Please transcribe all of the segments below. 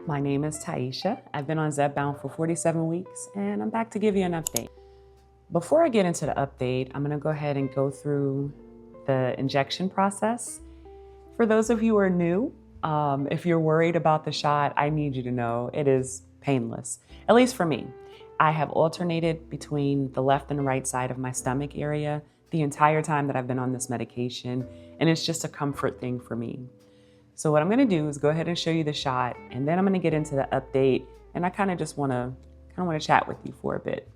My name is Taisha. I've been on Zepbound for 47 weeks, and I'm back to give you an update. Before I get into the update, I'm gonna go ahead and go through the injection process. For those of you who are new, if you're worried about the shot, I need you to know it is painless, at least for me. I have alternated between the left and right side of my stomach area the entire time that I've been on this medication, and it's just a comfort thing for me. So what I'm gonna do is go ahead and show you the shot, and then I'm gonna get into the update, and I kind of wanna chat with you for a bit.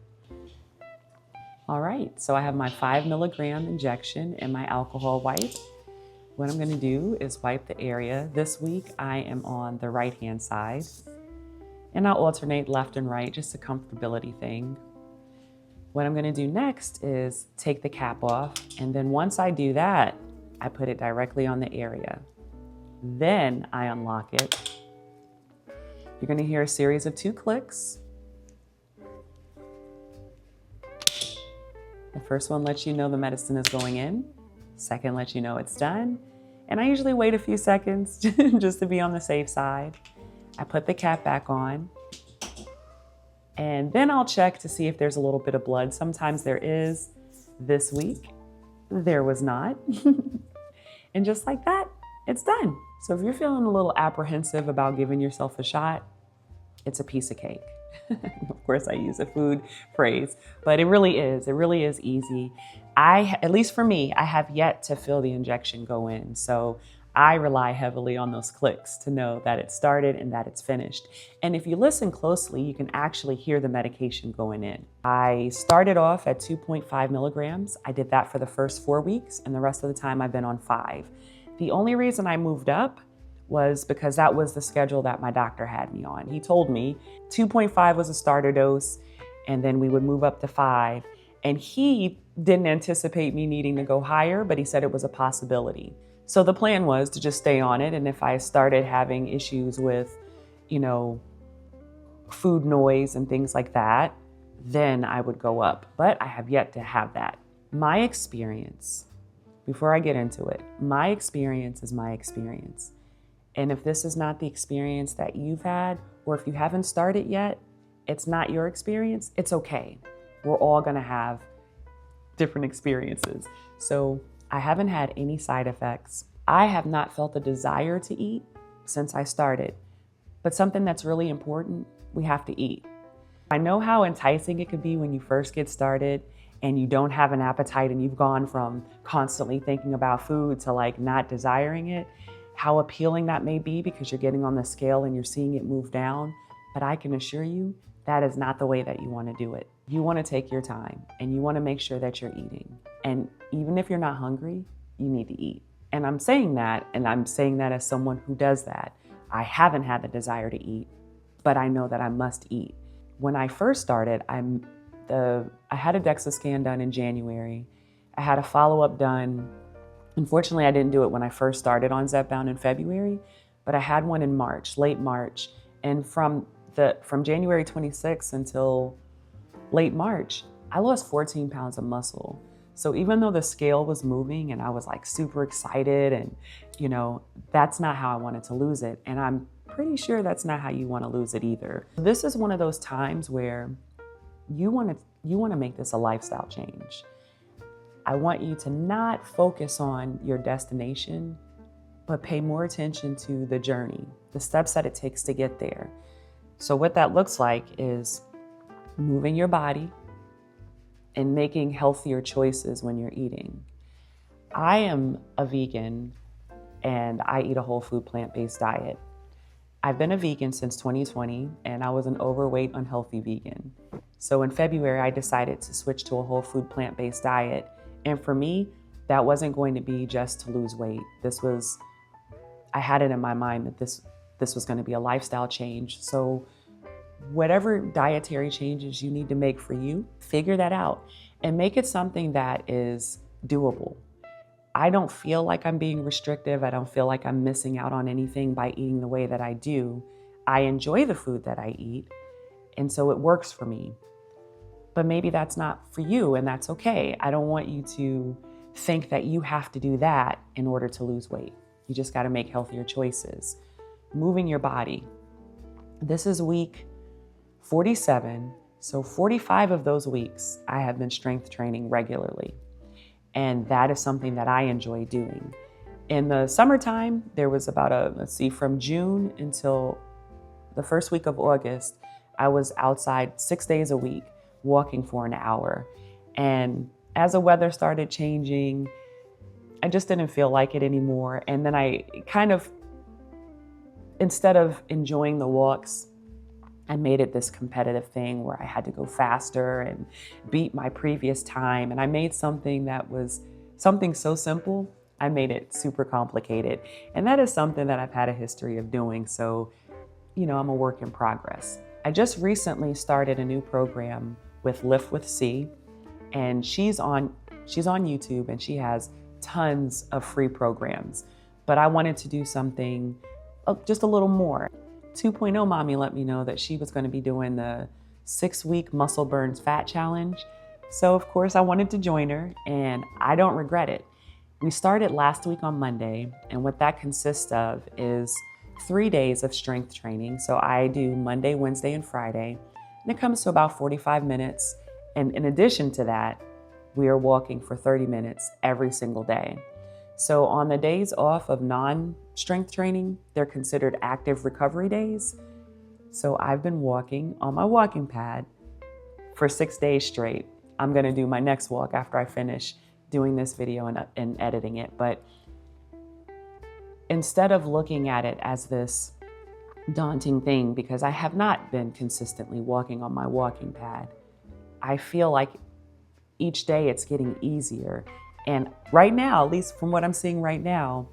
All right, so I have my 5 milligram injection and my alcohol wipe. What I'm gonna do is wipe the area. This week I am on the right-hand side, and I'll alternate left and right, just a comfortability thing. What I'm gonna do next is take the cap off, and then once I do that, I put it directly on the area. Then I unlock it. You're gonna hear a series of 2 clicks. The first one lets you know the medicine is going in. Second lets you know it's done. And I usually wait a few seconds just to be on the safe side. I put the cap back on. And then I'll check to see if there's a little bit of blood. Sometimes there is. This week, there was not. And just like that, it's done. So if you're feeling a little apprehensive about giving yourself a shot, it's a piece of cake. Of course, I use a food phrase, but it really is easy. At least for me, I have yet to feel the injection go in. So I rely heavily on those clicks to know that it started and that it's finished. And if you listen closely, you can actually hear the medication going in. I started off at 2.5 milligrams. I did that for the first 4 weeks, and the rest of the time I've been on 5. The only reason I moved up was because that was the schedule that my doctor had me on. He told me 2.5 was a starter dose, and then we would move up to 5. And he didn't anticipate me needing to go higher, but he said it was a possibility. So the plan was to just stay on it. And if I started having issues with, food noise and things like that, then I would go up. But I have yet to have that. My experience, before I get into it, my experience is my experience. And if this is not the experience that you've had, or if you haven't started yet, it's not your experience, it's okay. We're all gonna have different experiences. So I haven't had any side effects. I have not felt a desire to eat since I started. But something that's really important, we have to eat. I know how enticing it could be when you first get started and you don't have an appetite and you've gone from constantly thinking about food to not desiring it, how appealing that may be because you're getting on the scale and you're seeing it move down. But I can assure you, that is not the way that you want to do it. You want to take your time and you want to make sure that you're eating. And even if you're not hungry, you need to eat. And I'm saying that as someone who does that. I haven't had the desire to eat, but I know that I must eat. When I first started, I had a DEXA scan done in January. I had a follow-up done. Unfortunately, I didn't do it when I first started on Zepbound in February, but I had one in March, late March. And from January 26th until late March, I lost 14 pounds of muscle. So even though the scale was moving and I was super excited and, that's not how I wanted to lose it. And I'm pretty sure that's not how you want to lose it either. This is one of those times where you want to make this a lifestyle change. I want you to not focus on your destination, but pay more attention to the journey, the steps that it takes to get there. So what that looks like is moving your body and making healthier choices when you're eating. I am a vegan and I eat a whole food plant-based diet. I've been a vegan since 2020 and I was an overweight, unhealthy vegan. So in February, I decided to switch to a whole food plant-based diet. And for me, that wasn't going to be just to lose weight. I had it in my mind that this was going to be a lifestyle change. So whatever dietary changes you need to make for you, figure that out and make it something that is doable. I don't feel like I'm being restrictive. I don't feel like I'm missing out on anything by eating the way that I do. I enjoy the food that I eat, and so it works for me. But maybe that's not for you, and that's okay. I don't want you to think that you have to do that in order to lose weight. You just got to make healthier choices. Moving your body. This is week 47. So 45 of those weeks, I have been strength training regularly. And that is something that I enjoy doing. In the summertime, there was about from June until the first week of August, I was outside 6 days a week, walking for an hour. And as the weather started changing, I just didn't feel like it anymore. And then I kind of, instead of enjoying the walks, I made it this competitive thing where I had to go faster and beat my previous time. And I made something that was something so simple, I made it super complicated. And that is something that I've had a history of doing. So, I'm a work in progress. I just recently started a new program with Lift with C, and she's on YouTube, and she has tons of free programs. But I wanted to do something just a little more. 2.0 Mommy let me know that she was going to be doing the 6-week Muscle Burns Fat Challenge. So of course I wanted to join her, and I don't regret it. We started last week on Monday, and what that consists of is 3 days of strength training. So I do Monday, Wednesday, and Friday, and it comes to about 45 minutes. And in addition to that, we are walking for 30 minutes every single day. So on the days off of non-strength training, they're considered active recovery days. So I've been walking on my walking pad for 6 days straight. I'm gonna do my next walk after I finish doing this video and editing it. But instead of looking at it as this daunting thing, because I have not been consistently walking on my walking pad, I feel like each day it's getting easier. And right now, at least from what I'm seeing right now,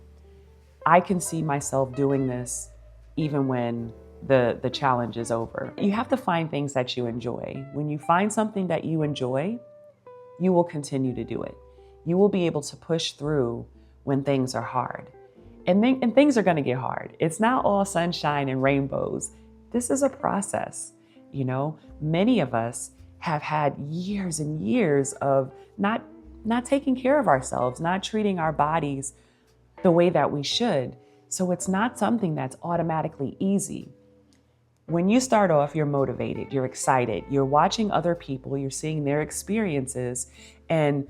I can see myself doing this even when the challenge is over. You have to find things that you enjoy. When you find something that you enjoy, you will continue to do it. You will be able to push through when things are hard. And things are gonna get hard. It's not all sunshine and rainbows. This is a process. Many of us have had years and years of not taking care of ourselves, not treating our bodies the way that we should. So it's not something that's automatically easy. When you start off, you're motivated, you're excited, you're watching other people, you're seeing their experiences, and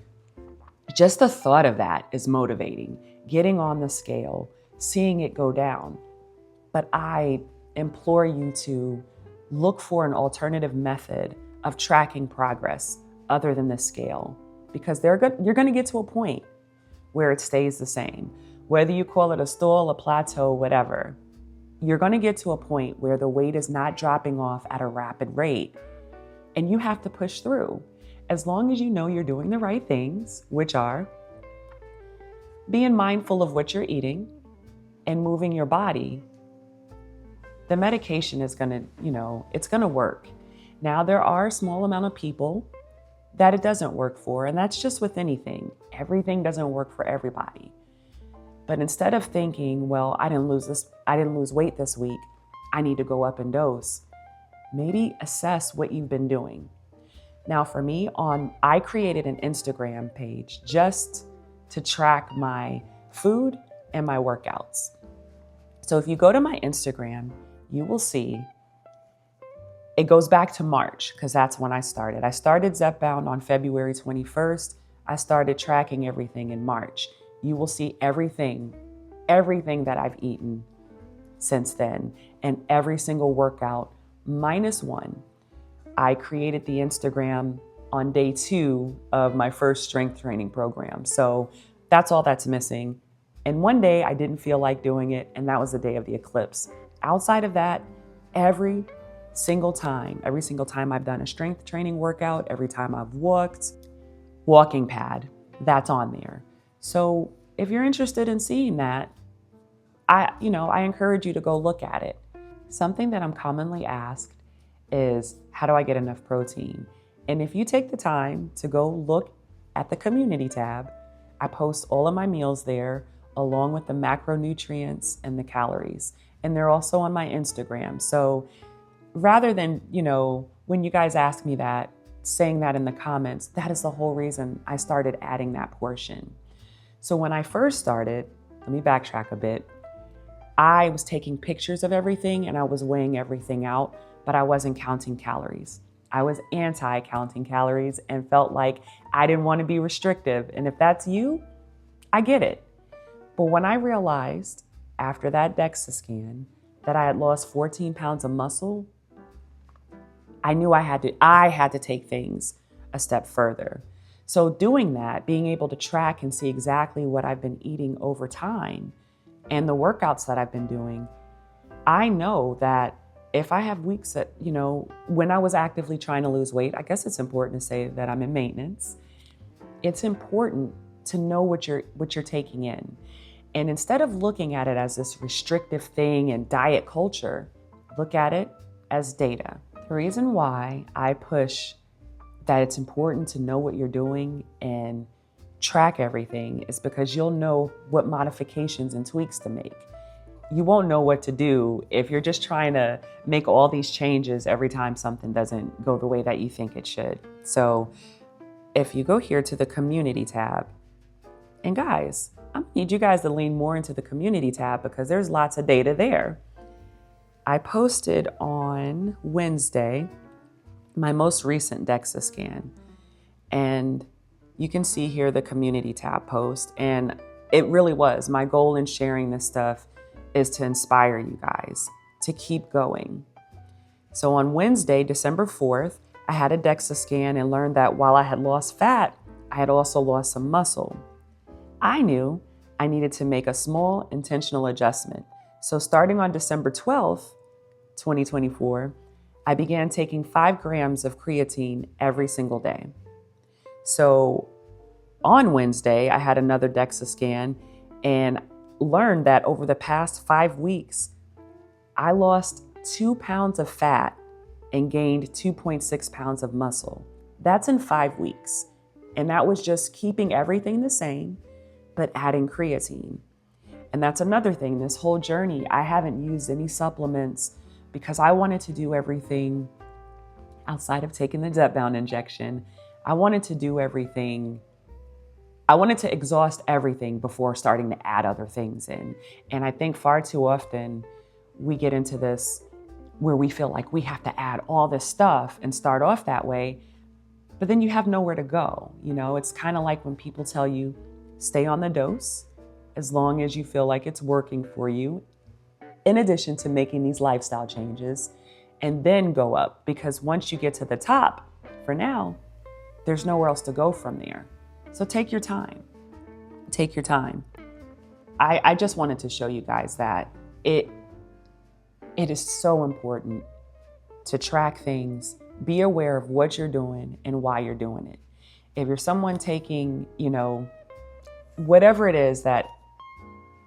just the thought of that is motivating. Getting on the scale, seeing it go down. But I implore you to look for an alternative method of tracking progress other than the scale, because you're going to get to a point where it stays the same. Whether you call it a stall, a plateau, whatever, you're going to get to a point where the weight is not dropping off at a rapid rate, and you have to push through. As long as you know you're doing the right things, which are being mindful of what you're eating and moving your body, the medication is going to, it's going to work. Now, there are a small amount of people that it doesn't work for, and that's just with anything. Everything doesn't work for everybody. But instead of thinking, well, I didn't lose weight this week, I need to go up in dose, maybe assess what you've been doing. Now for me, I created an Instagram page just to track my food and my workouts. So if you go to my Instagram, you will see it goes back to March, because that's when I started. I started Zepbound on February 21st. I started tracking everything in March. You will see everything that I've eaten since then, and every single workout minus one. I created the Instagram on day 2 of my first strength training program. So that's all that's missing. And one day I didn't feel like doing it, and that was the day of the eclipse. Outside of that, every single time I've done a strength training workout, every time I've walked, walking pad, that's on there. So if you're interested in seeing that, I encourage you to go look at it. Something that I'm commonly asked is, how do I get enough protein? And if you take the time to go look at the community tab, I post all of my meals there, along with the macronutrients and the calories. And they're also on my Instagram. So rather than, when you guys ask me that, saying that in the comments, that is the whole reason I started adding that portion. So when I first started, let me backtrack a bit. I was taking pictures of everything and I was weighing everything out, but I wasn't counting calories. I was anti-counting calories and felt like I didn't want to be restrictive. And if that's you, I get it. But when I realized after that DEXA scan that I had lost 14 pounds of muscle, I knew I had to take things a step further. So doing that, being able to track and see exactly what I've been eating over time and the workouts that I've been doing, I know that if I have weeks that, when I was actively trying to lose weight, I guess it's important to say that I'm in maintenance. It's important to know what you're taking in. And instead of looking at it as this restrictive thing and diet culture, look at it as data. The reason why I push that it's important to know what you're doing and track everything is because you'll know what modifications and tweaks to make. You won't know what to do if you're just trying to make all these changes every time something doesn't go the way that you think it should. So if you go here to the community tab, and guys, I need you guys to lean more into the community tab because there's lots of data there. I posted on Wednesday my most recent DEXA scan, and you can see here the community tab post, and it really was. My goal in sharing this stuff is to inspire you guys to keep going. So on Wednesday, December 4th, I had a DEXA scan and learned that while I had lost fat, I had also lost some muscle. I knew I needed to make a small intentional adjustment. So starting on December 12th, 2024, I began taking 5 grams of creatine every single day. So on Wednesday, I had another DEXA scan and learned that over the past 5 weeks, I lost 2 pounds of fat and gained 2.6 pounds of muscle. That's in 5 weeks. And that was just keeping everything the same, but adding creatine. And that's another thing, this whole journey, I haven't used any supplements because I wanted to do everything outside of taking the Zepbound injection. I wanted to do everything. I wanted to exhaust everything before starting to add other things in. And I think far too often we get into this where we feel like we have to add all this stuff and start off that way, but then you have nowhere to go. It's kind of like when people tell you, stay on the dose as long as you feel like it's working for you, in addition to making these lifestyle changes, and then go up. Because once you get to the top, for now, there's nowhere else to go from there. So take your time. Take your time. I just wanted to show you guys that it is so important to track things, be aware of what you're doing and why you're doing it. If you're someone taking, whatever it is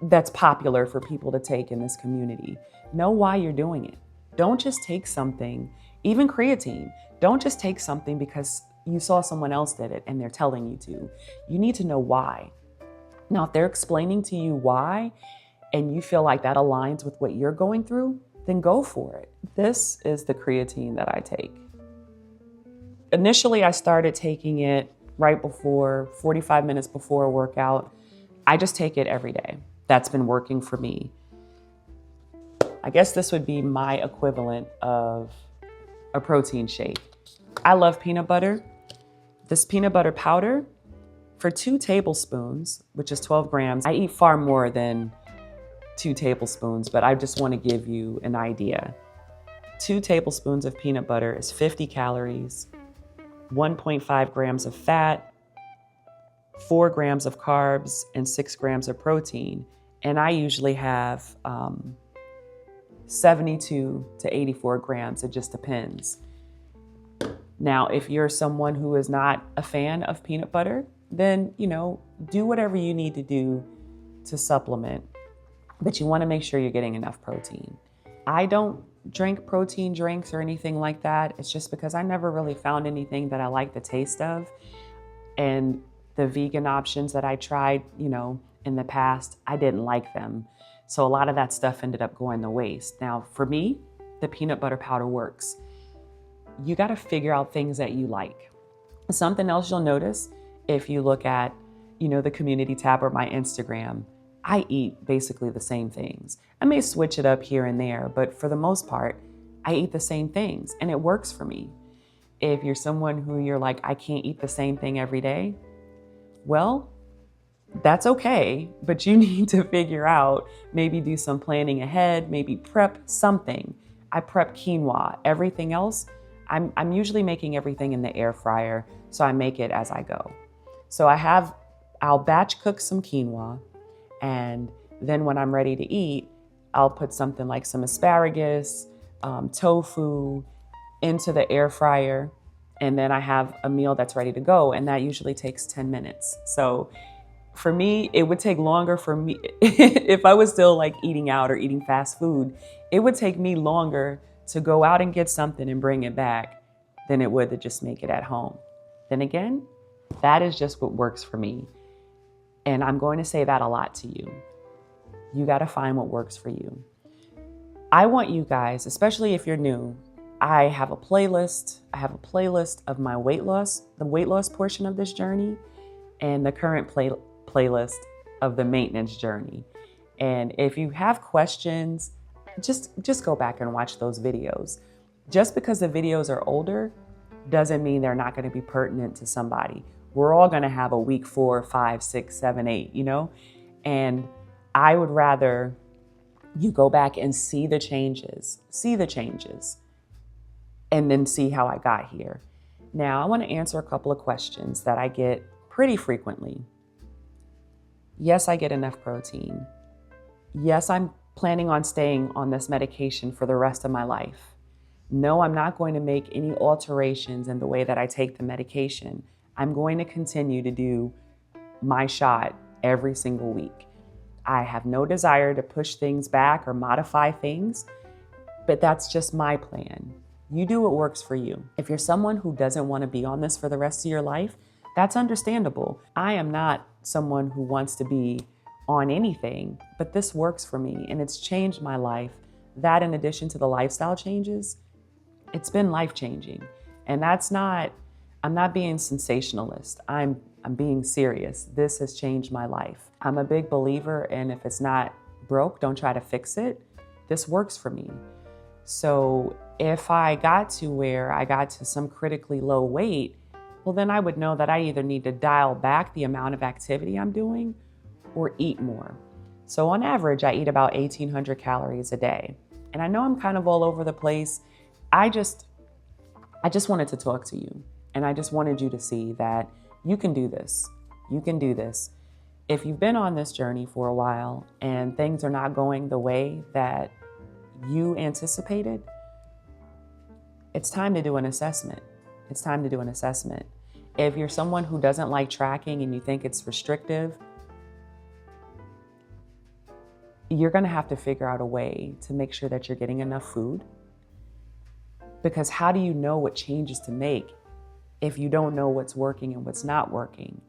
that's popular for people to take in this community, know why you're doing it. Don't just take something, even creatine, don't just take something because you saw someone else did it and they're telling you to. You need to know why. Now, if they're explaining to you why and you feel like that aligns with what you're going through, then go for it. This is the creatine that I take. Initially, I started taking it right before, 45 minutes before a workout. I just take it every day. That's been working for me. I guess this would be my equivalent of a protein shake. I love peanut butter. This peanut butter powder, for 2 tablespoons, which is 12 grams, I eat far more than 2 tablespoons, but I just want to give you an idea. 2 tablespoons of peanut butter is 50 calories, 1.5 grams of fat, 4 grams of carbs, and 6 grams of protein. And I usually have 72 to 84 grams. It just depends. Now, if you're someone who is not a fan of peanut butter, then, do whatever you need to do to supplement, but you want to make sure you're getting enough protein. I don't drink protein drinks or anything like that. It's just because I never really found anything that I like the taste of. And the vegan options that I tried, in the past, I didn't like them. So a lot of that stuff ended up going to waste. Now, for me, the peanut butter powder works. You got to figure out things that you like. Something else you'll notice if you look at, the community tab or my Instagram, I eat basically the same things. I may switch it up here and there, but for the most part, I eat the same things and it works for me. If you're someone who you're like, I can't eat the same thing every day, well, that's okay, but you need to figure out, maybe do some planning ahead, maybe prep something. I prep quinoa. Everything else, I'm usually making everything in the air fryer, so I make it as I go. So I'll batch cook some quinoa, and then when I'm ready to eat, I'll put something like some asparagus, tofu into the air fryer, and then I have a meal that's ready to go, and that usually takes 10 minutes. So for me, it would take longer for me. If I was still like eating out or eating fast food, it would take me longer to go out and get something and bring it back than it would to just make it at home. Then again, that is just what works for me. And I'm going to say that a lot to you. You got to find what works for you. I want you guys, especially if you're new, I have a playlist. I have a playlist of my weight loss, the weight loss portion of this journey, and the current playlist of the maintenance journey. And if you have questions, just go back and watch those videos. Just because the videos are older doesn't mean they're not going to be pertinent to somebody. We're all going to have a week 4, 5, 6, 7, 8, you know? And I would rather you go back and see the changes, and then see how I got here. Now, I want to answer a couple of questions that I get pretty frequently. Yes, I get enough protein. Yes, I'm planning on staying on this medication for the rest of my life. No, I'm not going to make any alterations in the way that I take the medication. I'm going to continue to do my shot every single week. I have no desire to push things back or modify things, but that's just my plan. You do what works for you. If you're someone who doesn't want to be on this for the rest of your life, that's understandable. I am not someone who wants to be on anything, but this works for me and it's changed my life. That, in addition to the lifestyle changes, it's been life-changing. And I'm not being sensationalist. I'm being serious. This has changed my life. I'm a big believer in, if it's not broke, don't try to fix it. This works for me. So if I got to where I got to some critically low weight, well, then I would know that I either need to dial back the amount of activity I'm doing or eat more. So on average, I eat about 1,800 calories a day. And I know I'm kind of all over the place. I just wanted to talk to you. And I just wanted you to see that you can do this. You can do this. If you've been on this journey for a while and things are not going the way that you anticipated, it's time to do an assessment. It's time to do an assessment. If you're someone who doesn't like tracking and you think it's restrictive, you're going to have to figure out a way to make sure that you're getting enough food. Because how do you know what changes to make if you don't know what's working and what's not working?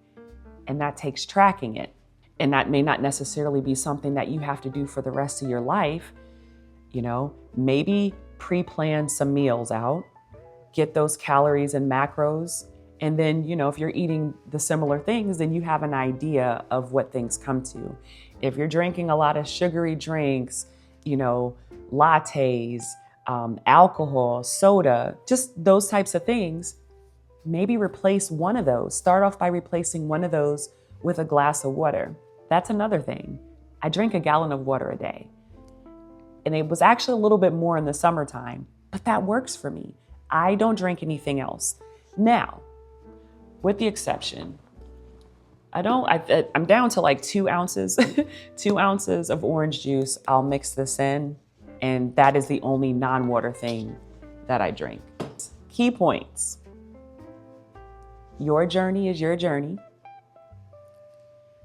And that takes tracking it. And that may not necessarily be something that you have to do for the rest of your life. You know, maybe pre-plan some meals out, get those calories and macros. And then, you know, if you're eating the similar things, then you have an idea of what things come to. If you're drinking a lot of sugary drinks, you know, lattes, alcohol, soda, just those types of things, maybe replace one of those. Start off by replacing one of those with a glass of water. That's another thing. I drink a gallon of water a day. And it was actually a little bit more in the summertime, but that works for me. I don't drink anything else. Now, with the exception, I'm down to like 2 ounces, 2 ounces of orange juice. I'll mix this in, and that is the only non-water thing that I drink. Key points. Your journey is your journey.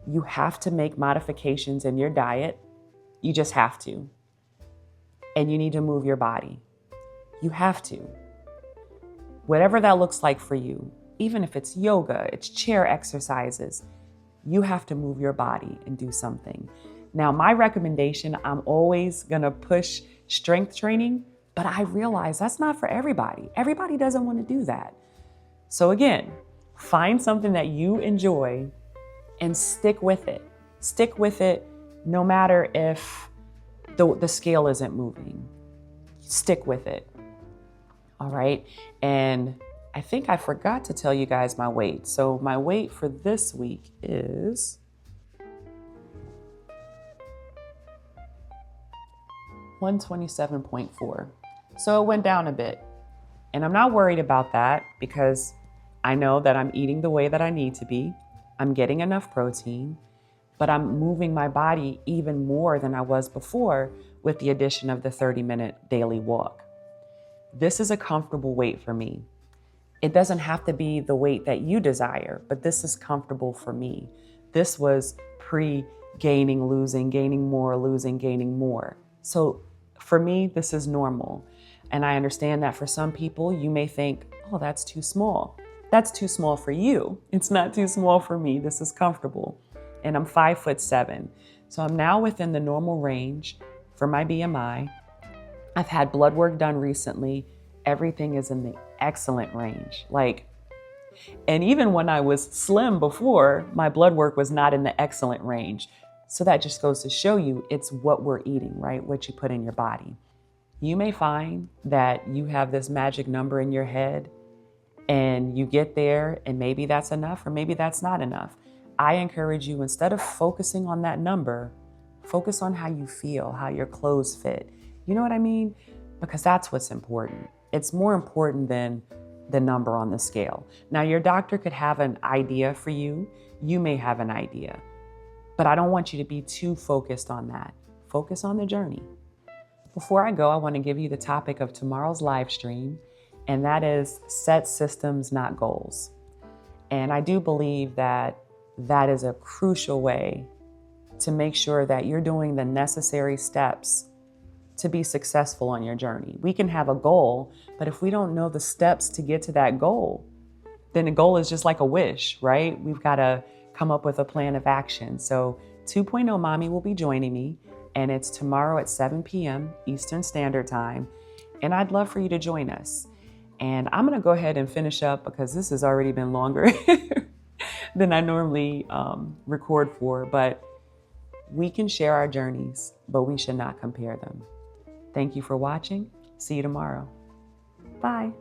You have to make modifications in your diet. You just have to. And you need to move your body. You have to. Whatever that looks like for you, even if it's yoga, it's chair exercises, you have to move your body and do something. Now, my recommendation, I'm always gonna push strength training, but I realize that's not for everybody. Everybody doesn't want to do that. So again, find something that you enjoy and stick with it. Stick with it no matter if the scale isn't moving. Stick with it. All right. And I think I forgot to tell you guys my weight. So my weight for this week is 127.4. So it went down a bit. And I'm not worried about that because I know that I'm eating the way that I need to be. I'm getting enough protein, but I'm moving my body even more than I was before with the addition of the 30-minute daily walk. This is a comfortable weight for me. It doesn't have to be the weight that you desire, but this is comfortable for me. This was pre-gaining, losing, gaining more, losing, gaining more. So for me, this is normal. And I understand that for some people, you may think, oh, that's too small. That's too small for you. It's not too small for me. This is comfortable. And I'm 5'7". So I'm now within the normal range for my BMI. I've had blood work done recently. Everything is in the excellent range. And even when I was slim before, my blood work was not in the excellent range. So that just goes to show you it's what we're eating, right? What you put in your body. You may find that you have this magic number in your head and you get there and maybe that's enough or maybe that's not enough. I encourage you, instead of focusing on that number, focus on how you feel, how your clothes fit. You know what I mean? Because that's what's important. It's more important than the number on the scale. Now, your doctor could have an idea for you. You may have an idea, but I don't want you to be too focused on that. Focus on the journey. Before I go, I want to give you the topic of tomorrow's live stream, and that is set systems, not goals. And I do believe that that is a crucial way to make sure that you're doing the necessary steps to be successful on your journey. We can have a goal, but if we don't know the steps to get to that goal, then the goal is just like a wish, right? We've got to come up with a plan of action. So 2.0 Mommy will be joining me, and it's tomorrow at 7 p.m. Eastern Standard Time. And I'd love for you to join us. And I'm going to go ahead and finish up because this has already been longer than I normally record for. But we can share our journeys, but we should not compare them. Thank you for watching. See you tomorrow. Bye.